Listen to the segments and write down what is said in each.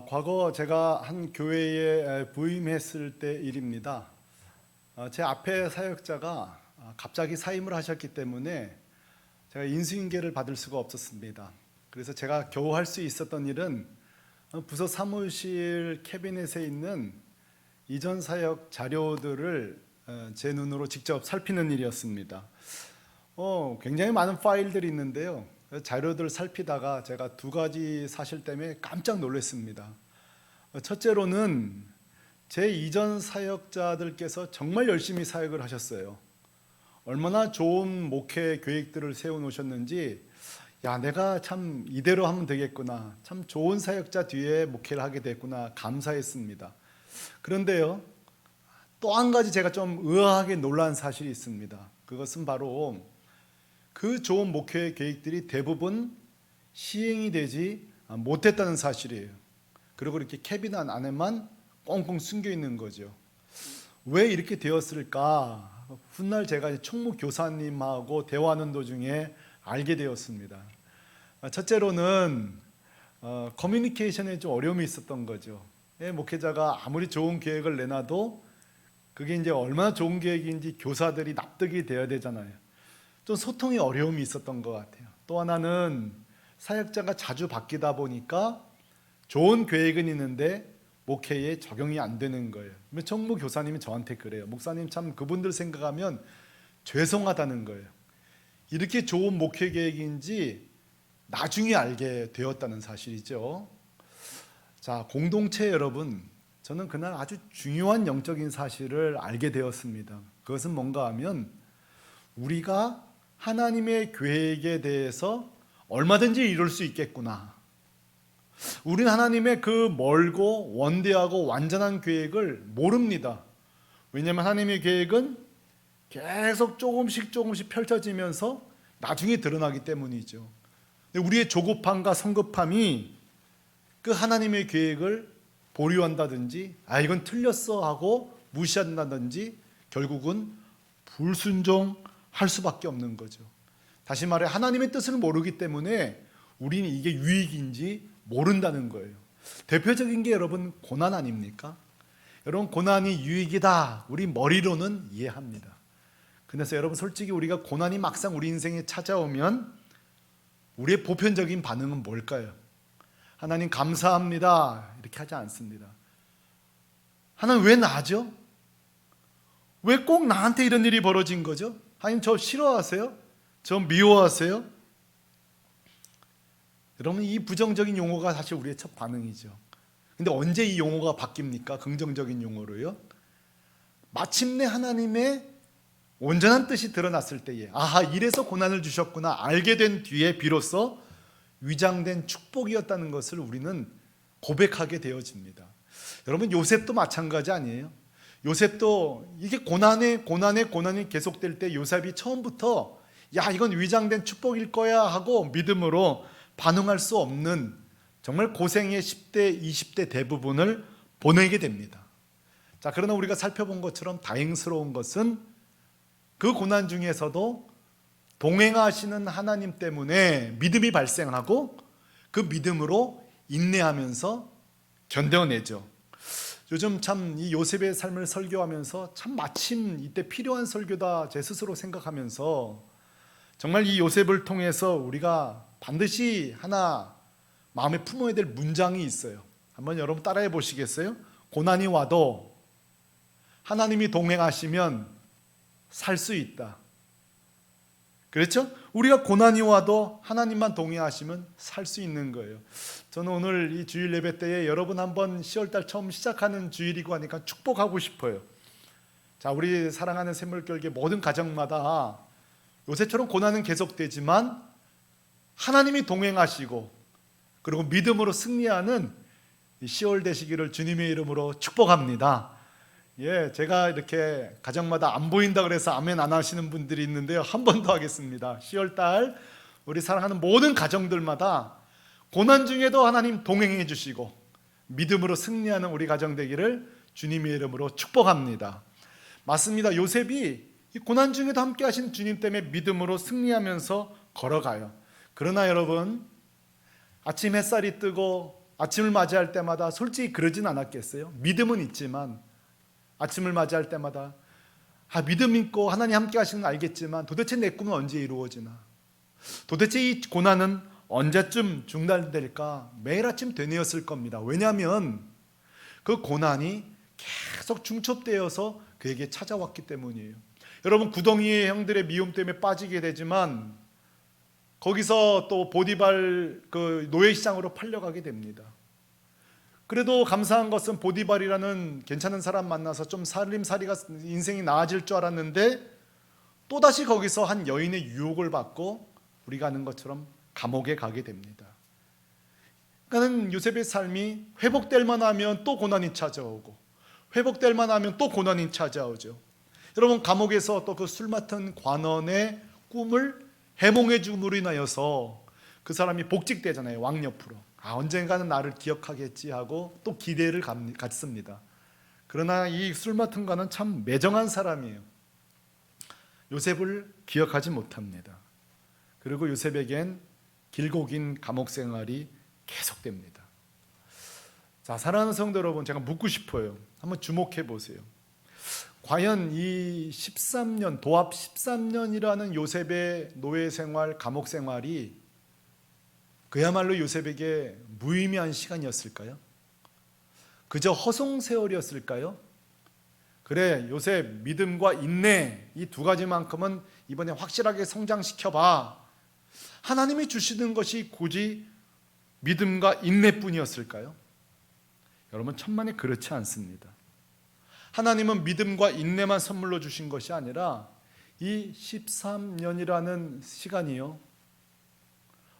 과거 제가 한 교회에 부임했을 때 일입니다. 제 앞에 사역자가 갑자기 사임을 하셨기 때문에 제가 인수인계를 받을 수가 없었습니다. 그래서 제가 겨우 할 수 있었던 일은 부서 사무실 캐비넷에 있는 이전 사역 자료들을 제 눈으로 직접 살피는 일이었습니다. 굉장히 많은 파일들이 있는데요. 자료들 살피다가 제가 두 가지 사실 때문에 깜짝 놀랐습니다. 첫째로는 제 이전 사역자들께서 정말 열심히 사역을 하셨어요. 얼마나 좋은 목회 계획들을 세워놓으셨는지, 야, 내가 참 이대로 하면 되겠구나, 참 좋은 사역자 뒤에 목회를 하게 됐구나 감사했습니다. 그런데요, 또 한 가지 제가 좀 의아하게 놀란 사실이 있습니다. 그것은 바로 그 좋은 목회 계획들이 대부분 시행이 되지 못했다는 사실이에요. 그리고 이렇게 캐비닛 안에만 꽁꽁 숨겨 있는 거죠. 왜 이렇게 되었을까? 훗날 제가 총무 교사님하고 대화하는 도중에 알게 되었습니다. 첫째로는 커뮤니케이션에 좀 어려움이 있었던 거죠. 목회자가 아무리 좋은 계획을 내놔도 그게 이제 얼마나 좋은 계획인지 교사들이 납득이 되어야 되잖아요. 좀 소통이 어려움이 있었던 것 같아요. 또 하나는 사역자가 자주 바뀌다 보니까 좋은 계획은 있는데 목회에 적용이 안 되는 거예요. 총무 교사님이 저한테 그래요. 목사님, 참 그분들 생각하면 죄송하다는 거예요. 이렇게 좋은 목회 계획인지 나중에 알게 되었다는 사실이죠. 자, 공동체 여러분, 저는 그날 아주 중요한 영적인 사실을 알게 되었습니다. 그것은 뭔가 하면 우리가 하나님의 계획에 대해서 얼마든지 이룰 수 있겠구나. 우리는 하나님의 그 멀고 원대하고 완전한 계획을 모릅니다. 왜냐하면 하나님의 계획은 계속 조금씩 펼쳐지면서 나중에 드러나기 때문이죠. 우리의 조급함과 성급함이 그 하나님의 계획을 보류한다든지 이건 틀렸어 하고 무시한다든지 결국은 불순종할 수밖에 없는 거죠. 다시 말해 하나님의 뜻을 모르기 때문에 우리는 이게 유익인지 모른다는 거예요. 대표적인 게 여러분 고난 아닙니까? 여러분 고난이 유익이다 우리 머리로는 이해합니다. 그래서 여러분 솔직히 우리가 고난이 막상 우리 인생에 찾아오면 우리의 보편적인 반응은 뭘까요? 하나님 감사합니다 이렇게 하지 않습니다. 하나님 왜 나죠? 왜 꼭 나한테 이런 일이 벌어진 거죠? 하나님 저 싫어하세요? 저 미워하세요? 여러분 이 부정적인 용어가 사실 우리의 첫 반응이죠. 근데 언제 이 용어가 바뀝니까? 긍정적인 용어로요. 마침내 하나님의 온전한 뜻이 드러났을 때에 이래서 고난을 주셨구나 알게 된 뒤에 비로소 위장된 축복이었다는 것을 우리는 고백하게 되어집니다. 여러분 요셉도 마찬가지 아니에요? 요셉도 이게 고난이 계속될 때 요셉이 처음부터 이건 위장된 축복일 거야 하고 믿음으로 반응할 수 없는 정말 고생의 10대, 20대 대부분을 보내게 됩니다. 자, 그러나 우리가 살펴본 것처럼 다행스러운 것은 그 고난 중에서도 동행하시는 하나님 때문에 믿음이 발생하고 그 믿음으로 인내하면서 견뎌내죠. 요즘 참 이 요셉의 삶을 설교하면서 참 마침 이때 필요한 설교다 제 스스로 생각하면서 정말 이 요셉을 통해서 우리가 반드시 하나 마음에 품어야 될 문장이 있어요. 한번 여러분 따라해 보시겠어요? 고난이 와도 하나님이 동행하시면 살 수 있다. 그렇죠? 우리가 고난이 와도 하나님만 동행하시면 살 수 있는 거예요. 저는 오늘 이 주일 예배 때에 여러분 한번 10월달 처음 시작하는 주일이고 하니까 축복하고 싶어요. 자, 우리 사랑하는 샘물교회 모든 가정마다 요새처럼 고난은 계속되지만 하나님이 동행하시고 그리고 믿음으로 승리하는 10월 되시기를 주님의 이름으로 축복합니다. 제가 이렇게 가정마다 안 보인다 그래서 아멘 안 하시는 분들이 있는데요. 한 번 더 하겠습니다. 10월달 우리 사랑하는 모든 가정들마다 고난 중에도 하나님 동행해 주시고 믿음으로 승리하는 우리 가정 되기를 주님의 이름으로 축복합니다. 맞습니다. 요셉이 이 고난 중에도 함께 하신 주님 때문에 믿음으로 승리하면서 걸어가요. 그러나 여러분 아침 햇살이 뜨고 아침을 맞이할 때마다 솔직히 그러진 않았겠어요? 믿음은 있지만 아침을 맞이할 때마다 믿음 있고 하나님 함께 하시는 건 알겠지만 도대체 내 꿈은 언제 이루어지나? 도대체 이 고난은 언제쯤 중단될까? 매일 아침 되뇌었을 겁니다. 왜냐하면 그 고난이 계속 중첩되어서 그에게 찾아왔기 때문이에요. 여러분, 구덩이의 형들의 미움 때문에 빠지게 되지만 거기서 또 보디발 그 노예시장으로 팔려가게 됩니다. 그래도 감사한 것은 보디발이라는 괜찮은 사람 만나서 좀 살림살이가 인생이 나아질 줄 알았는데 또다시 거기서 한 여인의 유혹을 받고 우리가 아는 것처럼 감옥에 가게 됩니다. 그러니까 요셉의 삶이 회복될 만하면 또 고난이 찾아오고 회복될 만하면 또 고난이 찾아오죠. 여러분, 감옥에서 또 그 술 맡은 관원의 꿈을 해몽해 줌으로 인하여서 그 사람이 복직되잖아요. 왕 옆으로. 언젠가는 나를 기억하겠지 하고 또 기대를 갖습니다. 그러나 이 술 맡은 관은 참 매정한 사람이에요. 요셉을 기억하지 못합니다. 그리고 요셉에겐 길고 긴 감옥 생활이 계속됩니다. 자, 사랑하는 성도 여러분, 제가 묻고 싶어요. 한번 주목해 보세요. 과연 이 13년, 도합 13년이라는 요셉의 노예 생활, 감옥 생활이 그야말로 요셉에게 무의미한 시간이었을까요? 그저 허송 세월이었을까요? 그래, 요셉, 믿음과 인내, 이 두 가지만큼은 이번에 확실하게 성장시켜봐. 하나님이 주시는 것이 굳이 믿음과 인내뿐이었을까요? 여러분, 천만에 그렇지 않습니다. 하나님은 믿음과 인내만 선물로 주신 것이 아니라 이 13년이라는 시간이요,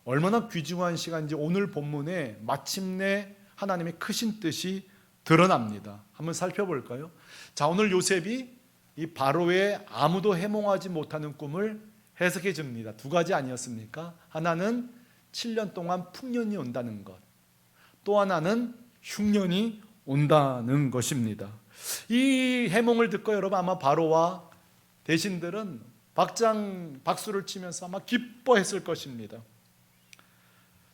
얼마나 귀중한 시간인지 오늘 본문에 마침내 하나님의 크신 뜻이 드러납니다. 한번 살펴볼까요? 자, 오늘 요셉이 이 바로의 아무도 해몽하지 못하는 꿈을 해석해 줍니다. 두 가지 아니었습니까? 하나는 7년 동안 풍년이 온다는 것, 또 하나는 흉년이 온다는 것입니다. 이 해몽을 듣고 여러분 아마 바로와 대신들은 박수를 치면서 아마 기뻐했을 것입니다.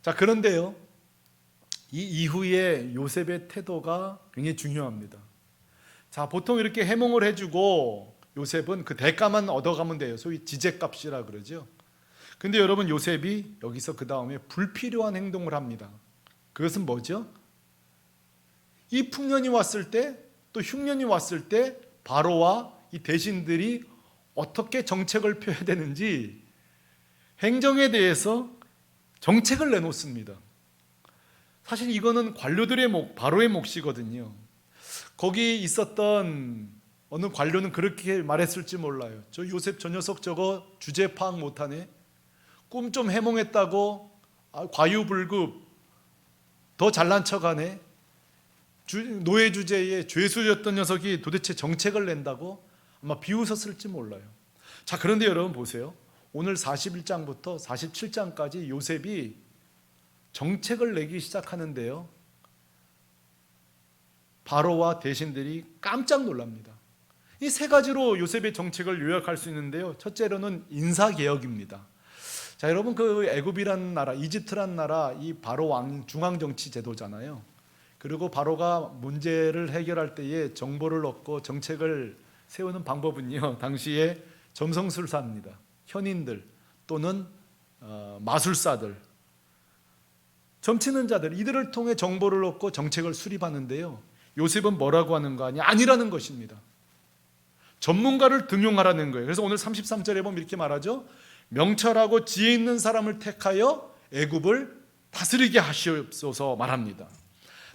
자, 그런데요, 이 이후에 요셉의 태도가 굉장히 중요합니다. 자, 보통 이렇게 해몽을 해주고 요셉은 그 대가만 얻어가면 돼요. 소위 지제값이라 그러죠. 근데 여러분, 요셉이 여기서 그 다음에 불필요한 행동을 합니다. 그것은 뭐죠? 이 풍년이 왔을 때, 또 흉년이 왔을 때 바로와 이 대신들이 어떻게 정책을 펴야 되는지 행정에 대해서 정책을 내놓습니다. 사실 이거는 관료들의 바로의 몫이거든요. 거기 있었던 어느 관료는 그렇게 말했을지 몰라요. 저 요셉 저 녀석 저거 주제 파악 못하네. 꿈 좀 해몽했다고 과유불급 더 잘난 척하네. 노예 주제에 죄수였던 녀석이 도대체 정책을 낸다고 아마 비웃었을지 몰라요. 자, 그런데 여러분 보세요. 오늘 41장부터 47장까지 요셉이 정책을 내기 시작하는데요, 바로와 대신들이 깜짝 놀랍니다. 이 세 가지로 요셉의 정책을 요약할 수 있는데요, 첫째로는 인사개혁입니다. 자, 여러분, 그 애굽이라는 나라, 이집트라는 나라, 이 바로 왕 중앙정치 제도잖아요. 그리고 바로가 문제를 해결할 때에 정보를 얻고 정책을 세우는 방법은요, 당시에 점성술사입니다. 현인들 또는 마술사들, 점치는 자들, 이들을 통해 정보를 얻고 정책을 수립하는데요, 요셉은 뭐라고 하는 거 아니라는 것입니다. 전문가를 등용하라는 거예요. 그래서 오늘 33절에 보면 이렇게 말하죠. 명철하고 지혜 있는 사람을 택하여 애굽을 다스리게 하시옵소서 말합니다.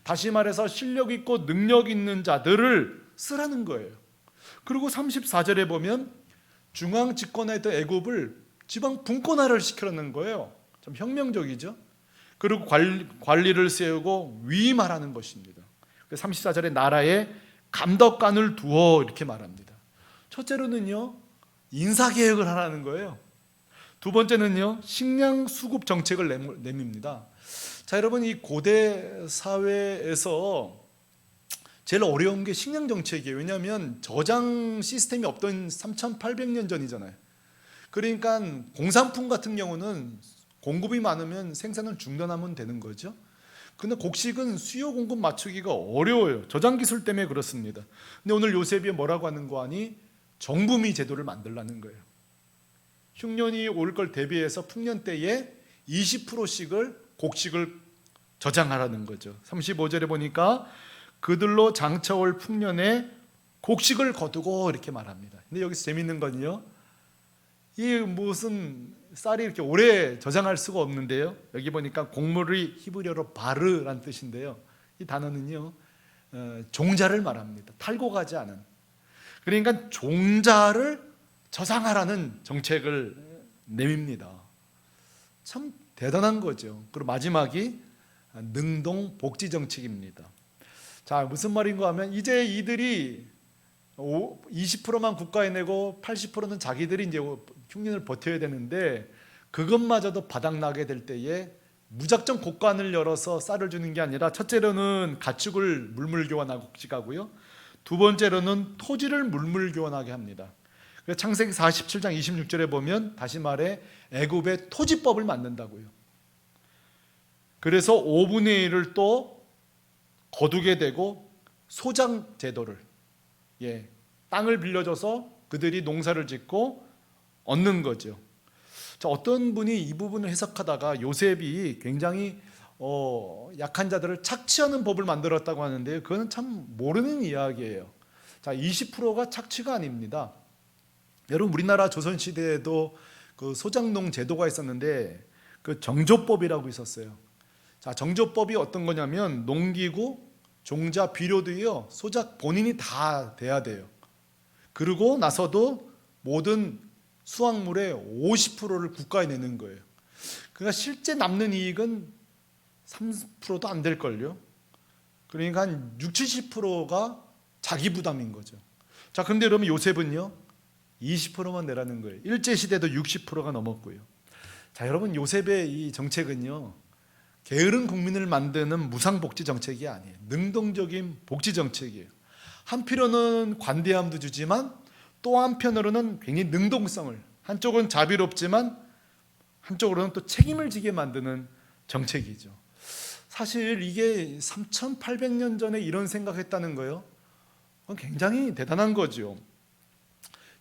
다시 말해서 실력 있고 능력 있는 자들을 쓰라는 거예요. 그리고 34절에 보면 중앙 집권했던 애굽을 지방 분권화를 시키라는 거예요. 참 혁명적이죠. 그리고 관리를 세우고 위임하라는 것입니다. 34절에 나라에 감독관을 두어 이렇게 말합니다. 첫째로는요, 인사개혁을 하라는 거예요. 두 번째는요, 식량 수급 정책을 내밉니다. 자, 여러분, 이 고대 사회에서 제일 어려운 게 식량 정책이에요. 왜냐하면 저장 시스템이 없던 3800년 전이잖아요. 그러니까 공산품 같은 경우는 공급이 많으면 생산을 중단하면 되는 거죠. 근데 곡식은 수요 공급 맞추기가 어려워요. 저장 기술 때문에 그렇습니다. 근데 오늘 요셉이 뭐라고 하는 거 아니? 정부미 제도를 만들라는 거예요. 흉년이 올 걸 대비해서 풍년 때에 20%씩을 곡식을 저장하라는 거죠. 35절에 보니까 그들로 장차올 풍년에 곡식을 거두고 이렇게 말합니다. 근데 여기서 재밌는 건요, 이 무슨 쌀이 이렇게 오래 저장할 수가 없는데요, 여기 보니까 곡물의 히브리어로 바르란 뜻인데요, 이 단어는요 종자를 말합니다. 탈고 가지 않은. 그러니까 종자를 저장하라는 정책을 내밉니다. 참 대단한 거죠. 그리고 마지막이 능동 복지 정책입니다. 자, 무슨 말인가 하면 이제 이들이 20%만 국가에 내고 80%는 자기들이 이제 흉년을 버텨야 되는데, 그것마저도 바닥나게 될 때에 무작정 곡간을 열어서 쌀을 주는 게 아니라, 첫째로는 가축을 물물 교환하고 곡식하고요, 두 번째로는 토지를 물물 교환하게 합니다. 그래서 창세기 47장 26절에 보면 다시 말해 애굽의 토지법을 만든다고요. 그래서 5분의 1을 또 거두게 되고 소장 제도를, 땅을 빌려줘서 그들이 농사를 짓고 얻는 거죠. 자, 어떤 분이 이 부분을 해석하다가 요셉이 굉장히 약한 자들을 착취하는 법을 만들었다고 하는데요, 그건 참 모르는 이야기예요. 자, 20%가 착취가 아닙니다. 여러분, 우리나라 조선시대에도 그 소장농 제도가 있었는데 그 정조법이라고 있었어요. 자, 정조법이 어떤 거냐면 농기구, 종자, 비료도요 소작 본인이 다 돼야 돼요. 그리고 나서도 모든 수확물의 50%를 국가에 내는 거예요. 그러니까 실제 남는 이익은 3%도 안 될걸요. 그러니까 한 60, 70%가 자기 부담인 거죠. 자, 그런데 여러분, 요셉은요 20%만 내라는 거예요. 일제시대도 60%가 넘었고요. 자, 여러분, 요셉의 이 정책은요 게으른 국민을 만드는 무상복지 정책이 아니에요. 능동적인 복지 정책이에요. 한편으로는 관대함도 주지만 또 한편으로는 굉장히 능동성을, 한쪽은 자비롭지만 한쪽으로는 또 책임을 지게 만드는 정책이죠. 사실 이게 3,800년 전에 이런 생각했다는 거예요. 그건 굉장히 대단한 거죠.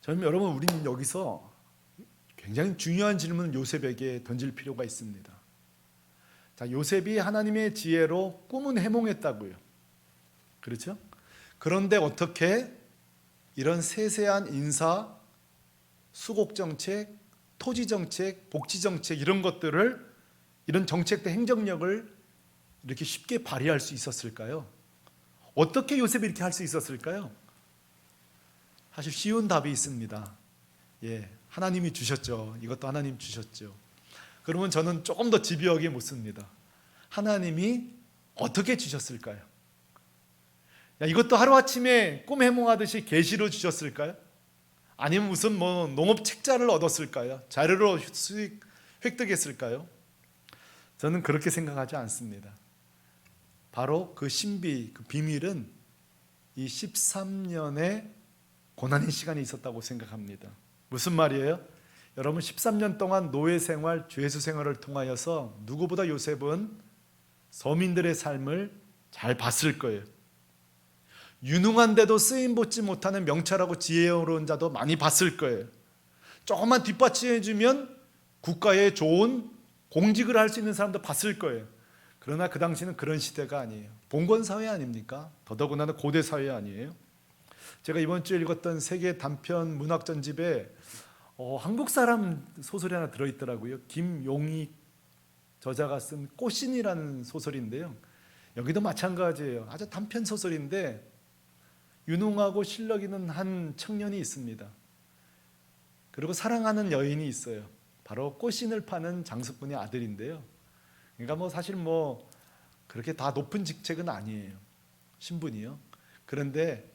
저는 여러분, 우리는 여기서 굉장히 중요한 질문을 요셉에게 던질 필요가 있습니다. 자, 요셉이 하나님의 지혜로 꿈은 해몽했다고요. 그렇죠? 그런데 어떻게 이런 세세한 인사, 수곡 정책, 토지 정책, 복지 정책, 이런 것들을, 이런 정책과 행정력을 이렇게 쉽게 발휘할 수 있었을까요? 어떻게 요셉이 이렇게 할 수 있었을까요? 사실 쉬운 답이 있습니다. 하나님이 주셨죠. 이것도 하나님 주셨죠. 그러면 저는 조금 더 집요하게 묻습니다. 하나님이 어떻게 주셨을까요? 이것도 하루아침에 꿈 해몽하듯이 계시로 주셨을까요? 아니면 무슨 농업 책자를 얻었을까요? 자료로 수익 획득했을까요? 저는 그렇게 생각하지 않습니다. 바로 그 신비, 그 비밀은 이 13년의 고난의 시간이 있었다고 생각합니다. 무슨 말이에요? 여러분, 13년 동안 노예 생활, 죄수 생활을 통하여서 누구보다 요셉은 서민들의 삶을 잘 봤을 거예요. 유능한데도 쓰임받지 못하는 명철하고 지혜로운 자도 많이 봤을 거예요. 조금만 뒷받침해주면 국가에 좋은 공직을 할 수 있는 사람도 봤을 거예요. 그러나 그 당시는 그런 시대가 아니에요. 봉건사회 아닙니까? 더더군다나 고대사회 아니에요? 제가 이번 주에 읽었던 세계 단편 문학 전집에 한국 사람 소설이 하나 들어있더라고요. 김용희 저자가 쓴 꽃신이라는 소설인데요, 여기도 마찬가지예요. 아주 단편 소설인데 유능하고 실력 있는 한 청년이 있습니다. 그리고 사랑하는 여인이 있어요. 바로 꽃신을 파는 장수꾼의 아들인데요, 그러니까 사실 그렇게 다 높은 직책은 아니에요, 신분이요. 그런데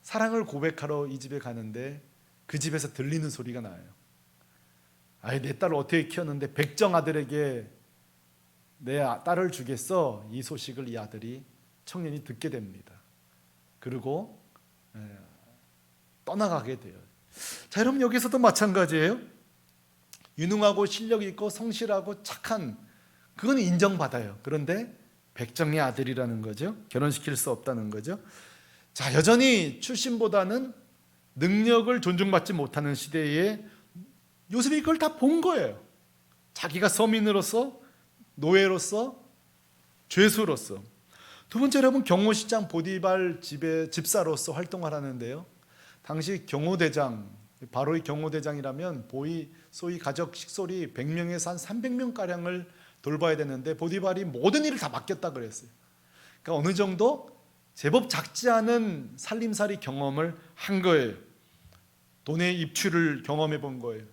사랑을 고백하러 이 집에 가는데 그 집에서 들리는 소리가 나요. 내 딸을 어떻게 키웠는데 백정 아들에게 내 딸을 주겠어. 이 소식을 이 아들이, 청년이 듣게 됩니다. 그리고 떠나가게 돼요. 자, 여러분, 여기서도 마찬가지예요. 유능하고 실력 있고 성실하고 착한, 그건 인정받아요. 그런데 백정의 아들이라는 거죠. 결혼시킬 수 없다는 거죠. 자, 여전히 출신보다는 능력을 존중받지 못하는 시대에 요셉이 이걸 다 본 거예요. 자기가 서민으로서, 노예로서, 죄수로서. 두 번째, 여러분, 경호시장 보디발 집의 집사로서 활동을 하는데요. 당시 경호대장, 바로의 경호대장이라면 소위 가족 식솔이 100명에서 한 300명가량을 돌봐야 되는데 보디발이 모든 일을 다 맡겼다 그랬어요. 그러니까 어느 정도 제법 작지 않은 살림살이 경험을 한 거예요. 돈의 입출을 경험해 본 거예요.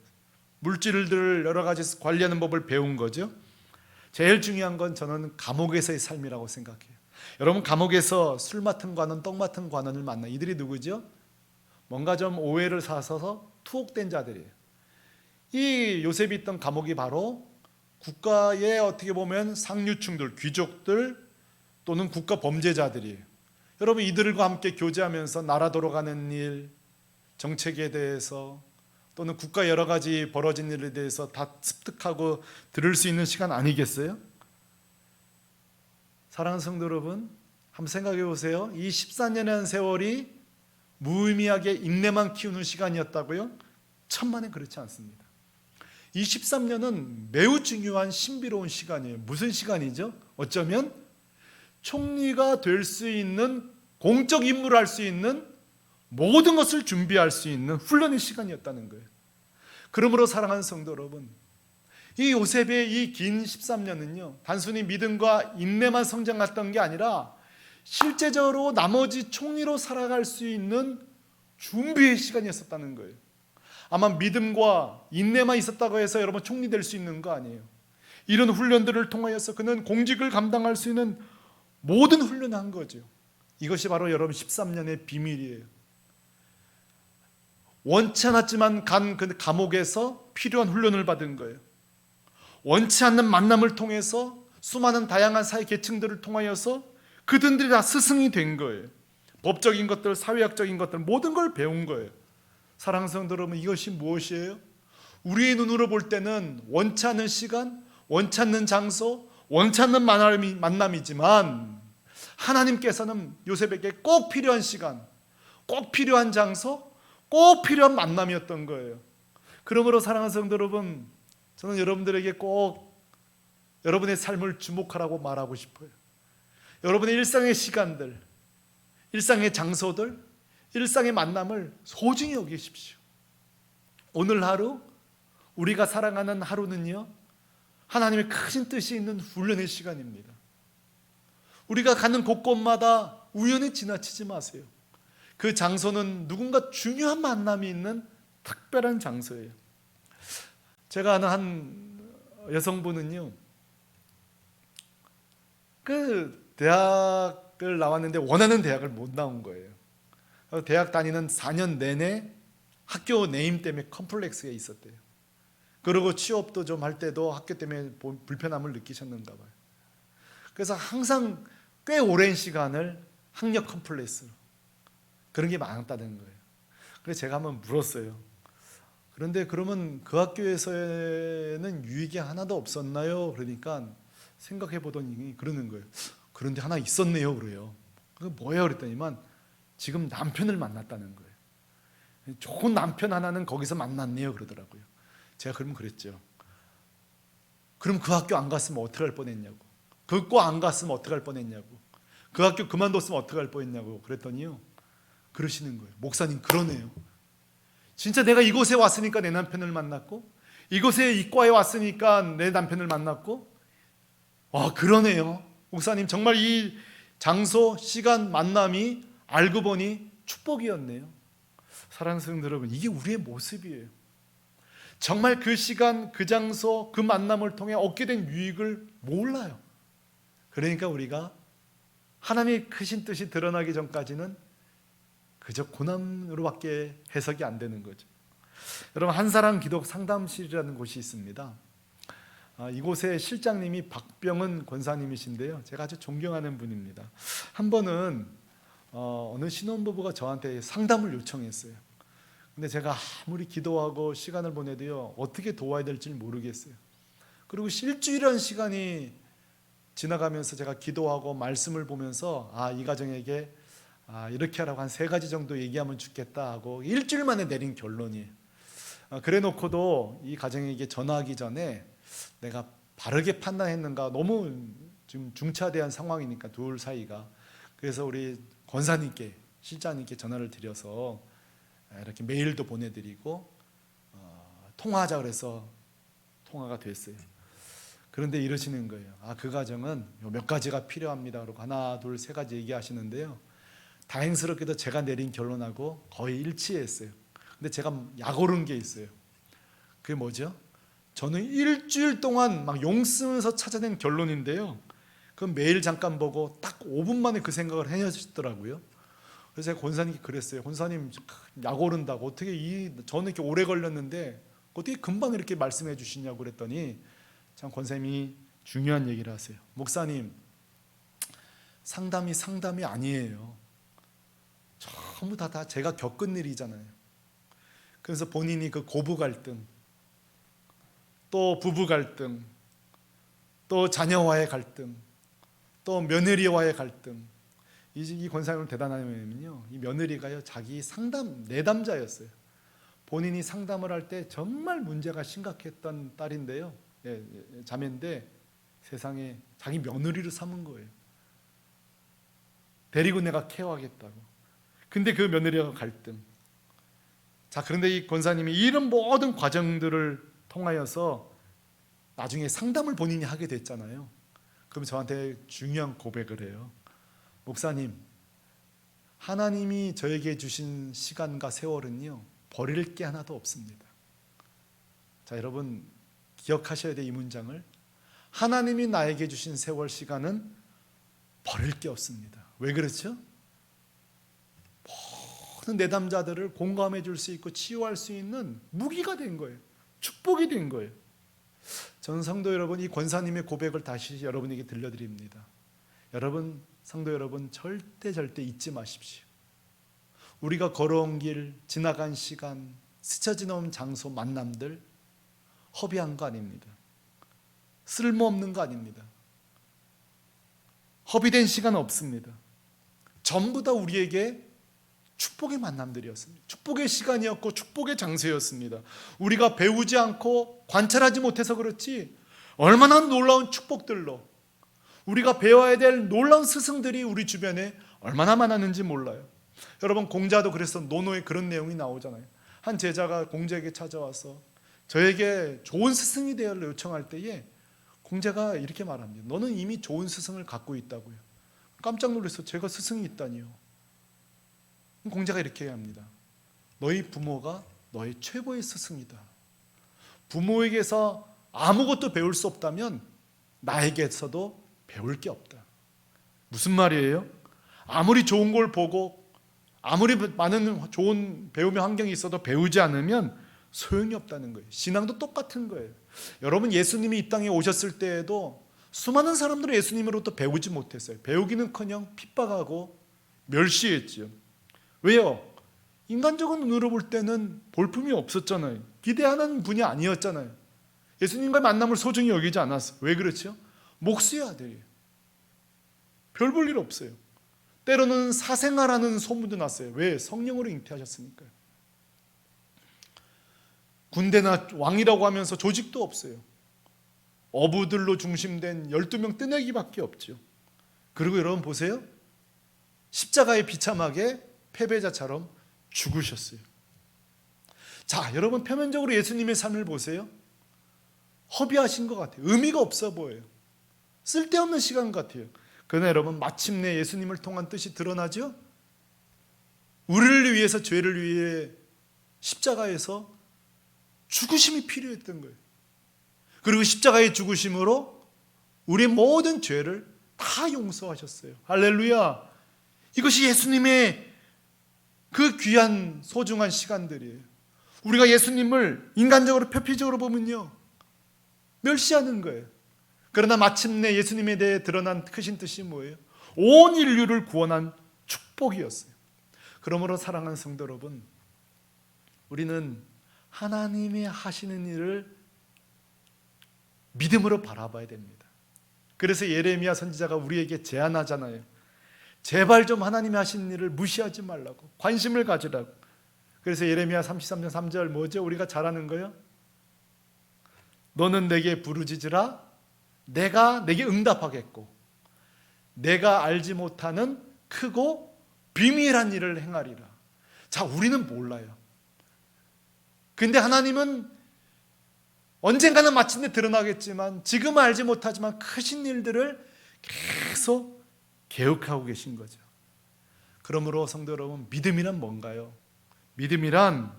물질들 여러 가지 관리하는 법을 배운 거죠. 제일 중요한 건 저는 감옥에서의 삶이라고 생각해요. 여러분, 감옥에서 술 맡은 관원, 떡 맡은 관원을 만나. 이들이 누구죠? 뭔가 좀 오해를 사서 투옥된 자들이에요. 이 요셉이 있던 감옥이 바로 국가의 어떻게 보면 상류층들, 귀족들 또는 국가 범죄자들이에요. 여러분, 이들과 함께 교제하면서 나라 돌아가는 일, 정책에 대해서 또는 국가 여러 가지 벌어진 일에 대해서 다 습득하고 들을 수 있는 시간 아니겠어요? 사랑하는 성도 여러분, 한번 생각해 보세요. 이 14년이라는 세월이 무의미하게 인내만 키우는 시간이었다고요? 천만에 그렇지 않습니다. 이 13년은 매우 중요한 신비로운 시간이에요. 무슨 시간이죠? 어쩌면 총리가 될 수 있는, 공적 임무를 할 수 있는 모든 것을 준비할 수 있는 훈련의 시간이었다는 거예요. 그러므로 사랑하는 성도 여러분, 이 요셉의 이 긴 13년은요 단순히 믿음과 인내만 성장했던 게 아니라 실제적으로 나머지 총리로 살아갈 수 있는 준비의 시간이었다는 거예요. 아마 믿음과 인내만 있었다고 해서 여러분 총리 될 수 있는 거 아니에요. 이런 훈련들을 통하여서 그는 공직을 감당할 수 있는 모든 훈련을 한 거죠. 이것이 바로 여러분 13년의 비밀이에요. 원치 않았지만 간 그 감옥에서 필요한 훈련을 받은 거예요. 원치 않는 만남을 통해서 수많은 다양한 사회 계층들을 통하여서 그들이 다 스승이 된 거예요. 법적인 것들, 사회학적인 것들 모든 걸 배운 거예요. 사랑하는 성도 여러분, 이것이 무엇이에요? 우리의 눈으로 볼 때는 원치 않는 시간, 원치 않는 장소, 원치 않는 만남이지만 하나님께서는 요셉에게 꼭 필요한 시간, 꼭 필요한 장소, 꼭 필요한 만남이었던 거예요. 그러므로 사랑하는 성도 여러분, 저는 여러분들에게 꼭 여러분의 삶을 주목하라고 말하고 싶어요. 여러분의 일상의 시간들, 일상의 장소들, 일상의 만남을 소중히 여기십시오. 오늘 하루, 우리가 살아가는 하루는요 하나님의 크신 뜻이 있는 훈련의 시간입니다. 우리가 가는 곳곳마다 우연히 지나치지 마세요. 그 장소는 누군가 중요한 만남이 있는 특별한 장소예요. 제가 아는 한 여성분은요 그 대학을 나왔는데 원하는 대학을 못 나온 거예요. 대학 다니는 4년 내내 학교 네임 때문에 컴플렉스가 있었대요. 그리고 취업도 좀 할 때도 학교 때문에 불편함을 느끼셨는가 봐요. 그래서 항상 꽤 오랜 시간을 학력 컴플렉스로 그런 게 많았다는 거예요. 그래서 제가 한번 물었어요. 그런데 그러면 그 학교에서는 유익이 하나도 없었나요? 그러니까 생각해 보더니 그러는 거예요. 그런데 하나 있었네요. 그래요. 그게 뭐예요? 그랬더니만 지금 남편을 만났다는 거예요. 좋은 남편 하나는 거기서 만났네요. 그러더라고요. 제가 그러면 그랬죠. 그럼 그 학교 안 갔으면 어떻게 할 뻔했냐고. 그 과 안 갔으면 어떻게 할 뻔했냐고. 그 학교 그만뒀으면 어떻게 할 뻔했냐고. 그랬더니요 그러시는 거예요. 목사님 그러네요. 진짜 내가 이곳에 왔으니까 내 남편을 만났고 이곳에 이과에 왔으니까 내 남편을 만났고 그러네요. 목사님 정말 이 장소, 시간, 만남이 알고 보니 축복이었네요. 사랑하는 성도 여러분, 이게 우리의 모습이에요. 정말 그 시간, 그 장소, 그 만남을 통해 얻게 된 유익을 몰라요. 그러니까 우리가 하나님의 크신 뜻이 드러나기 전까지는 그저 고난으로밖에 해석이 안 되는 거죠. 여러분, 한사람 기독 상담실이라는 곳이 있습니다. 이곳의 실장님이 박병은 권사님이신데요. 제가 아주 존경하는 분입니다. 한 번은 어느 신혼부부가 저한테 상담을 요청했어요. 근데 제가 아무리 기도하고 시간을 보내도요 어떻게 도와야 될지 모르겠어요. 그리고 일주일이라는 시간이 지나가면서 제가 기도하고 말씀을 보면서 이 가정에게 이렇게 하라고 한 3가지 정도 얘기하면 좋겠다 하고 일주일 만에 내린 결론이에요. 그래 놓고도 이 가정에게 전화하기 전에 내가 바르게 판단했는가, 너무 지금 중차대한 상황이니까 둘 사이가. 그래서 우리 권사님께, 실장님께 전화를 드려서 이렇게 메일도 보내드리고 통화하자 그래서 통화가 됐어요. 그런데 이러시는 거예요. 그 가정은 몇 가지가 필요합니다. 그리고 하나, 둘, 3가지 얘기하시는데요. 다행스럽게도 제가 내린 결론하고 거의 일치했어요. 근데 제가 약 오른 게 있어요. 그게 뭐죠? 저는 일주일 동안 막 용 쓰면서 찾아낸 결론인데요. 그 메일 잠깐 보고 딱 5분 만에 그 생각을 해내시더라고요. 그래서 제가 권사님께 그랬어요. 권사님, 약 오른다고 어떻게 저는 이렇게 오래 걸렸는데 어떻게 금방 이렇게 말씀해 주시냐고 그랬더니 참 권사님이 중요한 얘기를 하세요. 목사님, 상담이 아니에요. 전부 다 제가 겪은 일이잖아요. 그래서 본인이 그 고부 갈등, 또 부부 갈등, 또 자녀와의 갈등, 또 며느리와의 갈등. 이 권사님은 대단하면요, 이 며느리가요 자기 내담자였어요. 본인이 상담을 할 때 정말 문제가 심각했던 딸인데요, 자매인데 세상에 자기 며느리를 삼은 거예요. 데리고 내가 케어하겠다고. 근데 그 며느리와 갈등. 자, 그런데 이 권사님이 이런 모든 과정들을 통하여서 나중에 상담을 본인이 하게 됐잖아요. 그럼 저한테 중요한 고백을 해요. 목사님, 하나님이 저에게 주신 시간과 세월은요, 버릴 게 하나도 없습니다. 자, 여러분 기억하셔야 돼, 이 문장을. 하나님이 나에게 주신 세월, 시간은 버릴 게 없습니다. 왜 그렇죠? 모든 내담자들을 공감해 줄 수 있고 치유할 수 있는 무기가 된 거예요. 축복이 된 거예요. 전 성도 여러분, 이 권사님의 고백을 다시 여러분에게 들려드립니다. 여러분, 성도 여러분, 절대 잊지 마십시오. 우리가 걸어온 길, 지나간 시간, 스쳐 지나온 장소, 만남들 허비한 거 아닙니다. 쓸모없는 거 아닙니다. 허비된 시간 없습니다. 전부 다 우리에게 축복의 만남들이었습니다. 축복의 시간이었고 축복의 장소였습니다. 우리가 배우지 않고 관찰하지 못해서 그렇지 얼마나 놀라운 축복들로, 우리가 배워야 될 놀라운 스승들이 우리 주변에 얼마나 많았는지 몰라요. 여러분, 공자도 그래서 논어에 그런 내용이 나오잖아요. 한 제자가 공자에게 찾아와서 저에게 좋은 스승이 되어를 요청할 때에 공자가 이렇게 말합니다. 너는 이미 좋은 스승을 갖고 있다고요. 깜짝 놀라서 제가 스승이 있다니요. 공자가 이렇게 합니다. 너희 부모가 너의 최고의 스승이다. 부모에게서 아무것도 배울 수 없다면 나에게서도 배울 게 없다. 무슨 말이에요? 아무리 좋은 걸 보고 아무리 많은 좋은 배움의 환경이 있어도 배우지 않으면 소용이 없다는 거예요. 신앙도 똑같은 거예요. 여러분, 예수님이 이 땅에 오셨을 때에도 수많은 사람들은 예수님으로부터 배우지 못했어요. 배우기는커녕 핍박하고 멸시했죠. 왜요? 인간적인 눈으로 볼 때는 볼품이 없었잖아요. 기대하는 분이 아니었잖아요. 예수님과의 만남을 소중히 여기지 않았어요. 왜 그렇죠? 목수의 아들이에요. 별 볼 일 없어요. 때로는 사생아라는 소문도 났어요. 왜? 성령으로 잉태하셨으니까요. 군대나 왕이라고 하면서 조직도 없어요. 어부들로 중심된 12명 뜨내기밖에 없죠. 그리고 여러분 보세요. 십자가에 비참하게 패배자처럼 죽으셨어요. 자, 여러분, 표면적으로 예수님의 삶을 보세요. 허비하신 것 같아요. 의미가 없어 보여요. 쓸데없는 시간 같아요. 그러나 여러분, 마침내 예수님을 통한 뜻이 드러나죠? 우리를 위해서, 죄를 위해 십자가에서 죽으심이 필요했던 거예요. 그리고 십자가의 죽으심으로 우리의 모든 죄를 다 용서하셨어요. 할렐루야. 이것이 예수님의 그 귀한 소중한 시간들이에요. 우리가 예수님을 인간적으로 표피적으로 보면요, 멸시하는 거예요. 그러나 마침내 예수님에 대해 드러난 크신 뜻이 뭐예요? 온 인류를 구원한 축복이었어요. 그러므로 사랑하는 성도 여러분, 우리는 하나님이 하시는 일을 믿음으로 바라봐야 됩니다. 그래서 예레미야 선지자가 우리에게 제안하잖아요. 제발 좀 하나님이 하신 일을 무시하지 말라고, 관심을 가지라고. 그래서 예레미야 33장 3절 뭐죠? 우리가 잘 아는 거요. 너는 내게 부르짖으라, 내가 내게 응답하겠고 내가 알지 못하는 크고 비밀한 일을 행하리라. 자, 우리는 몰라요. 근데 하나님은 언젠가는 마침내 드러나겠지만 지금은 알지 못하지만 크신 일들을 계속 계획하고 계신 거죠. 그러므로 성도 여러분, 믿음이란 뭔가요? 믿음이란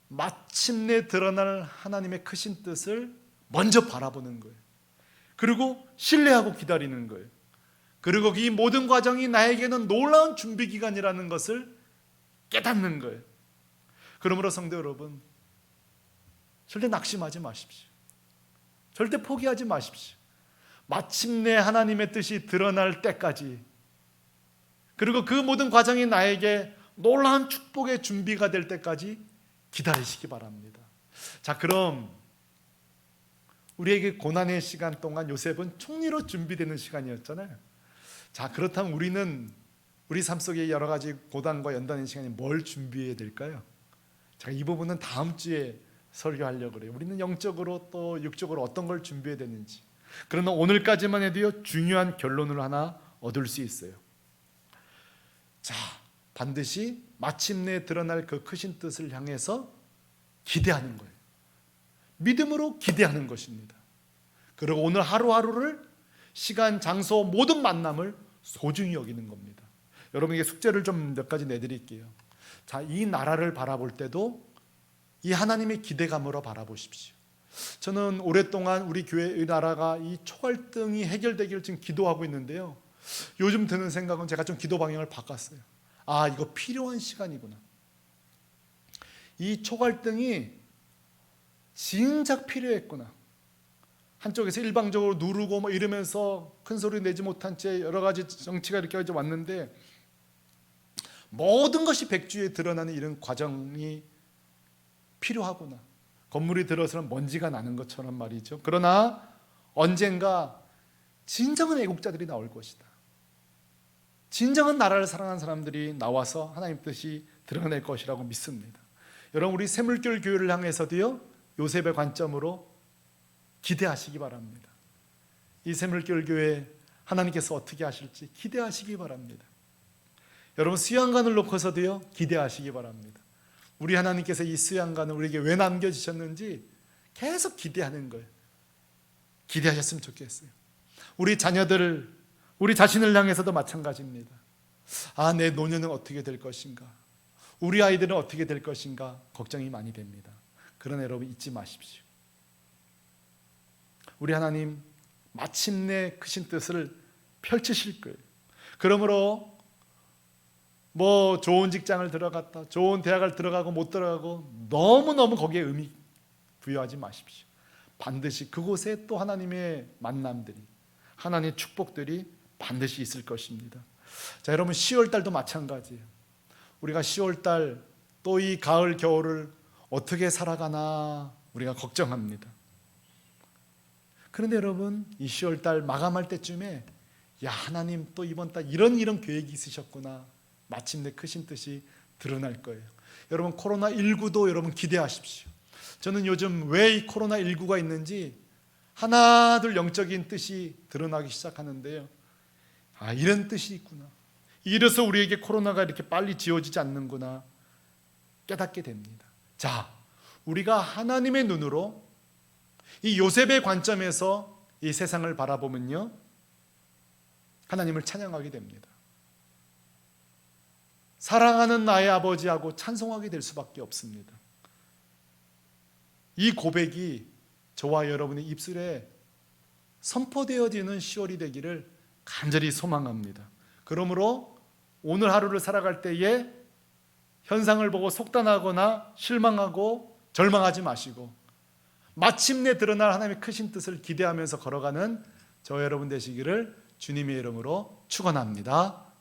마침내 드러날 하나님의 크신 뜻을 먼저 바라보는 거예요. 그리고 신뢰하고 기다리는 거예요. 그리고 이 모든 과정이 나에게는 놀라운 준비 기간이라는 것을 깨닫는 거예요. 그러므로 성도 여러분, 절대 낙심하지 마십시오. 절대 포기하지 마십시오. 마침내 하나님의 뜻이 드러날 때까지, 그리고 그 모든 과정이 나에게 놀라운 축복의 준비가 될 때까지 기다리시기 바랍니다. 자, 그럼 우리에게 고난의 시간 동안 요셉은 총리로 준비되는 시간이었잖아요. 자, 그렇다면 우리는 우리 삶 속에 여러 가지 고난과 연단의 시간에 뭘 준비해야 될까요? 제가 이 부분은 다음 주에 설교하려고 그래요. 우리는 영적으로 또 육적으로 어떤 걸 준비해야 되는지. 그러나 오늘까지만 해도요, 중요한 결론을 하나 얻을 수 있어요. 자, 반드시 마침내 드러날 그 크신 뜻을 향해서 기대하는 거예요. 믿음으로 기대하는 것입니다. 그리고 오늘 하루하루를, 시간, 장소, 모든 만남을 소중히 여기는 겁니다. 여러분에게 숙제를 좀 몇 가지 내드릴게요. 자, 이 나라를 바라볼 때도 이 하나님의 기대감으로 바라보십시오. 저는 오랫동안 우리 교회의 나라가 이 초갈등이 해결되기를 지금 기도하고 있는데요, 요즘 드는 생각은 제가 좀 기도 방향을 바꿨어요. 아, 이거 필요한 시간이구나. 이 초갈등이 진작 필요했구나. 한쪽에서 일방적으로 누르고 뭐 이러면서 큰 소리 내지 못한 채 여러 가지 정치가 이렇게 왔는데, 모든 것이 백주에 드러나는 이런 과정이 필요하구나. 건물이 들어서는 먼지가 나는 것처럼 말이죠. 그러나 언젠가 진정한 애국자들이 나올 것이다. 진정한 나라를 사랑하는 사람들이 나와서 하나님 뜻이 드러낼 것이라고 믿습니다. 여러분, 우리 샘물교회 교회를 향해서도요, 요셉의 관점으로 기대하시기 바랍니다. 이 샘물교회 교회 하나님께서 어떻게 하실지 기대하시기 바랍니다. 여러분, 수양관을 놓고서도요, 기대하시기 바랍니다. 우리 하나님께서 이 수양관을 우리에게 왜 남겨주셨는지 계속 기대하는 거예요. 기대하셨으면 좋겠어요. 우리 자녀들, 우리 자신을 향해서도 마찬가지입니다. 아, 내 노년은 어떻게 될 것인가, 우리 아이들은 어떻게 될 것인가 걱정이 많이 됩니다. 그러나 여러분, 잊지 마십시오. 우리 하나님 마침내 크신 뜻을 펼치실 거예요. 그러므로 뭐 좋은 직장을 들어갔다, 좋은 대학을 들어가고 못 들어가고 너무너무 거기에 의미 부여하지 마십시오. 반드시 그곳에 또 하나님의 만남들이, 하나님의 축복들이 반드시 있을 것입니다. 자, 여러분, 10월달도 마찬가지예요. 우리가 10월달 또 이 가을 겨울을 어떻게 살아가나 우리가 걱정합니다. 그런데 여러분, 이 10월달 마감할 때쯤에, 야, 하나님 또 이번 달 이런 계획이 있으셨구나, 마침내 크신 뜻이 드러날 거예요. 여러분, 코로나19도 여러분 기대하십시오. 저는 요즘 왜 이 코로나19가 있는지 하나둘 영적인 뜻이 드러나기 시작하는데요, 아, 이런 뜻이 있구나, 이래서 우리에게 코로나가 이렇게 빨리 지워지지 않는구나 깨닫게 됩니다. 자, 우리가 하나님의 눈으로 이 요셉의 관점에서 이 세상을 바라보면요, 하나님을 찬양하게 됩니다. 사랑하는 나의 아버지하고 찬송하게 될 수밖에 없습니다. 이 고백이 저와 여러분의 입술에 선포되어지는 10월이 되기를 간절히 소망합니다. 그러므로 오늘 하루를 살아갈 때에 현상을 보고 속단하거나 실망하고 절망하지 마시고, 마침내 드러날 하나님의 크신 뜻을 기대하면서 걸어가는 저 여러분 되시기를 주님의 이름으로 축원합니다.